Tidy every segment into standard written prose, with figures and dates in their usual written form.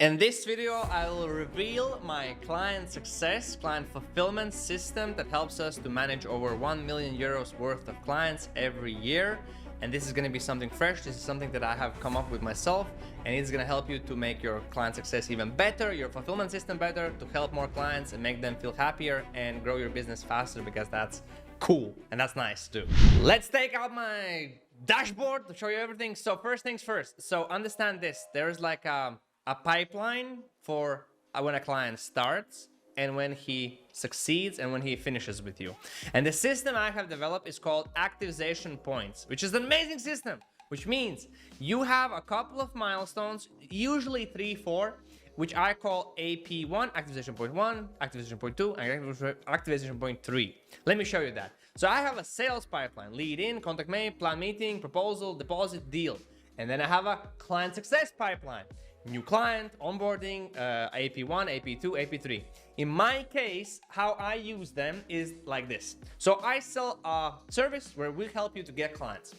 In this video, I will reveal my client success, client fulfillment system that helps us to manage over 1 million euros worth of clients every year. And this is going to be something fresh. This is something that I have come up with myself, and it's going to help you to make your client success even better, your fulfillment system better, to help more clients and make them feel happier and grow your business faster, because that's cool and that's nice too. Let's take out my dashboard to show you everything. So first things first. So understand this. There's like a pipeline for when a client starts and when he succeeds and when he finishes with you. And the system I have developed is called activation points, which is an amazing system, which means you have a couple of milestones, usually 3-4, which I call AP1, activation point 1, activation point 2, and activation point 3. Let me show you that. So I have a sales pipeline: lead in, contact me, plan meeting, proposal, deposit, deal. And then I have a client success pipeline: new client, onboarding, AP1, AP2, AP3. In my case, how I use them is like this. So I sell a service where we help you to get clients.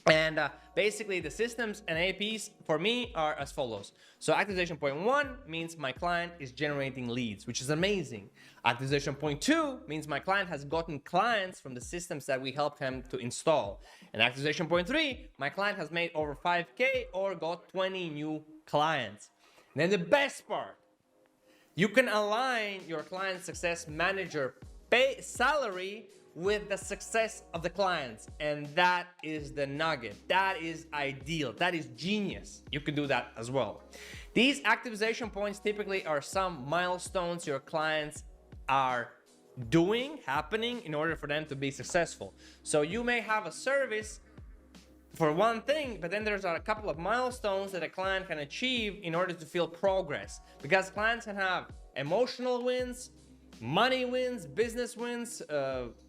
And basically the systems and APs for me are as follows. So activation point 1 means my client is generating leads, which is amazing. Activation point 2 means my client has gotten clients from the systems that we help him to install. And activation point 3, my client has made over 5K or got 20 new clients. And then the best part, you can align your client success manager pay salary with the success of the clients, and that is the nugget. That is ideal. That is genius. You can do that as well. These activation points typically are some milestones your clients are happening in order for them to be successful. So you may have a service for one thing, but then there's a couple of milestones that a client can achieve in order to feel progress, because clients can have emotional wins, money wins, business wins,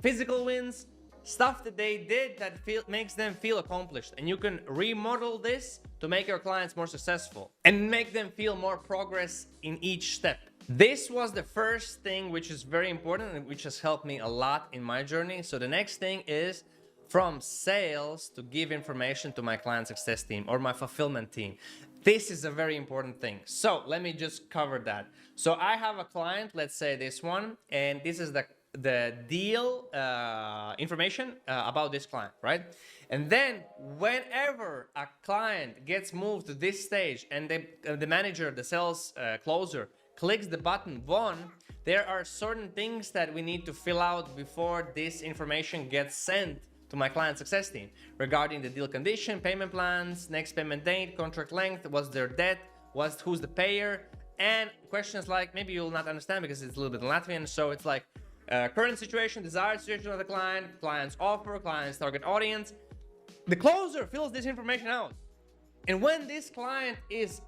physical wins, stuff that they did that makes them feel accomplished. And you can remodel this to make your clients more successful and make them feel more progress in each step. This was the first thing, which is very important and which has helped me a lot in my journey. So the next thing is from sales to give information to my client success team or my fulfillment team. This is a very important thing. So let me just cover that. So I have a client, let's say this one, and this is the deal information about this client, right? And then whenever a client gets moved to this stage and the manager, the sales closer, clicks the button 1, there are certain things that we need to fill out before this information gets sent to my client success team regarding the deal condition, payment plans, next payment date, contract length, what's their debt, who's the payer, and questions like, maybe you'll not understand because it's a little bit in Latvian, so it's like current situation, desired situation of the client, client's offer, client's target audience. The closer fills this information out, and when this client is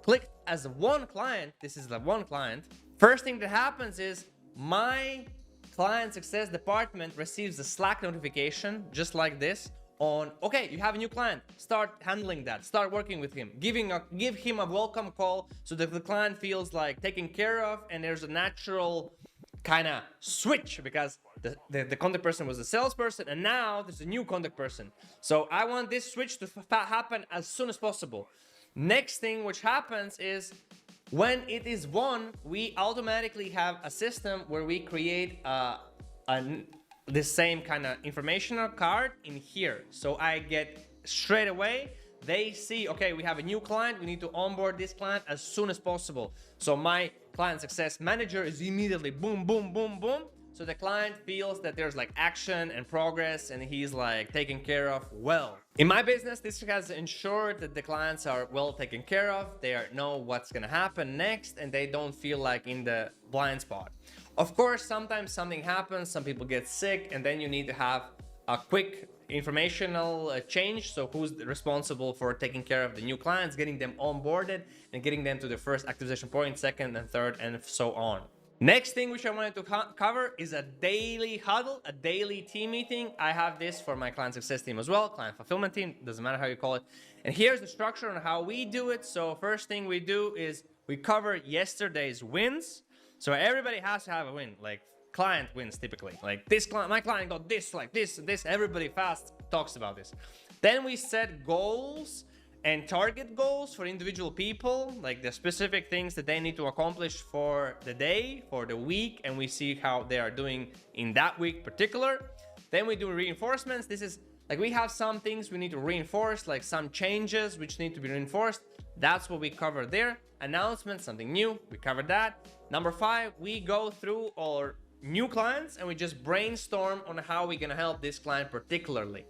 clicked as one client, this is the one client, first thing that happens is my client success department receives a Slack notification just like this on, okay, you have a new client, start handling that, start working with him, give him a welcome call so that the client feels like taken care of, and there's a natural kind of switch because the contact person was a salesperson and now there's a new contact person. So I want this switch to happen as soon as possible. Next thing which happens is when it is won, we automatically have a system where we create the same kind of informational card in here. So I get straight away, they see, okay, we have a new client, we need to onboard this client as soon as possible. So my client success manager is immediately boom, boom, boom, boom. So the client feels that there's like action and progress and he's like taken care of well. In my business, this has ensured that the clients are well taken care of. They know what's going to happen next and they don't feel like in the blind spot. Of course, sometimes something happens, some people get sick, and then you need to have a quick informational change. So who's responsible for taking care of the new clients, getting them onboarded and getting them to the first activation point, second and third, and so on. Next thing which I wanted to cover is a daily huddle, a daily team meeting. I have this for my client success team as well, client fulfillment team, doesn't matter how you call it. And here's the structure on how we do it. So first thing we do is we cover yesterday's wins. So everybody has to have a win, like client wins typically. Like this client, my client got this, like this, everybody fast talks about this. Then we set goals and target goals for individual people, like the specific things that they need to accomplish for the day, for the week, and we see how they are doing in that week particular. Then we do reinforcements. This is like we have some things we need to reinforce, like some changes which need to be reinforced. That's what we cover there. Announcements, something new, we covered that. Number 5, we go through our new clients and we just brainstorm on how we're gonna help this client particularly.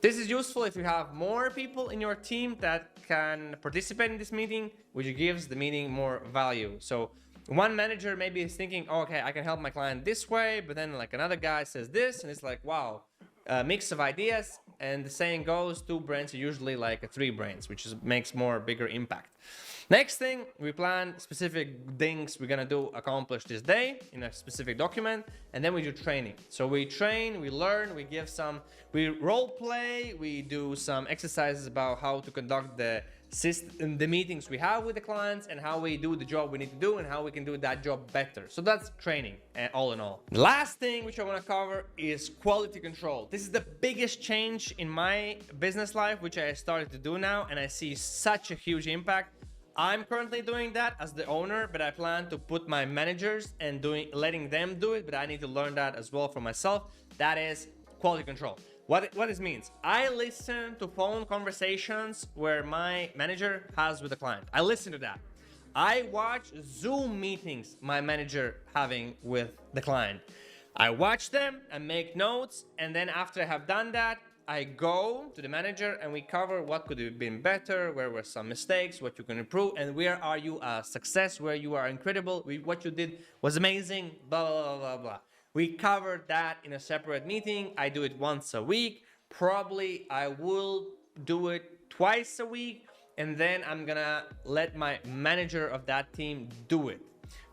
This is useful if you have more people in your team that can participate in this meeting, which gives the meeting more value. So one manager maybe is thinking, oh, okay, I can help my client this way, but then like another guy says this, and it's like, wow, a mix of ideas. And the saying goes, 2 brains are usually like 3 brains, which makes bigger impact. Next thing, we plan specific things we're gonna accomplish this day in a specific document, and then we do training. So we train, we learn, we role play, we do some exercises about how to conduct the meetings we have with the clients and how we do the job we need to do and how we can do that job better. So that's training, all in all. The last thing which I want to cover is quality control. This is the biggest change in my business life, which I started to do now, and I see such a huge impact. I'm currently doing that as the owner, but I plan to put my managers and letting them do it, but I need to learn that as well for myself. That is quality control. What this means, I listen to phone conversations where my manager has with the client. I listen to that. I watch Zoom meetings my manager having with the client. I watch them and make notes, and then after I have done that, I go to the manager and we cover what could have been better, where were some mistakes, what you can improve, and where are you a success, where you are incredible, what you did was amazing, blah, blah, blah, blah. We covered that in a separate meeting. I do it once a week. Probably I will do it twice a week, and then I'm gonna let my manager of that team do it.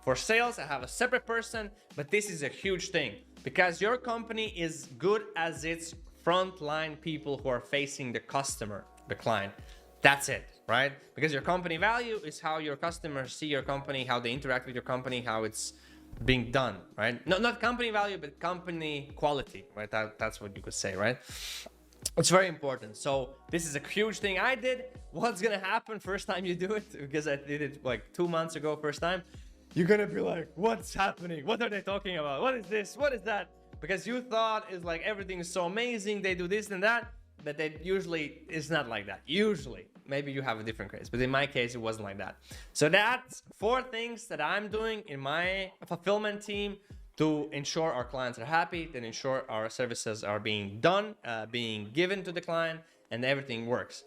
For sales, I have a separate person, but this is a huge thing because your company is good as its frontline people who are facing the customer, the client. That's it, right? Because your company value is how your customers see your company, how they interact with your company, how it's being done, right? No, not company value, but company quality, right? That's what you could say, right? It's very important. So this is a huge thing I did. What's gonna happen first time you do it? Because I did it like 2 months ago, first time. You're gonna be like, what's happening? What are they talking about? What is this? What is that? Because you thought it's like everything is so amazing, they do this and that, but they usually it's not like that. Usually, maybe you have a different case, but in my case, it wasn't like that. So that's 4 things that I'm doing in my fulfillment team to ensure our clients are happy, to ensure our services are being done, being given to the client, and everything works.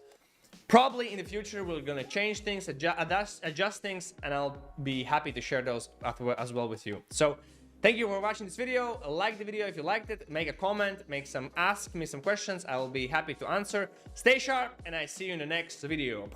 Probably in the future, we're gonna change things, adjust things, and I'll be happy to share those as well with you. So thank you for watching this video. Like the video if you liked it, make a comment, ask me some questions. I will be happy to answer. Stay sharp, and I see you in the next video.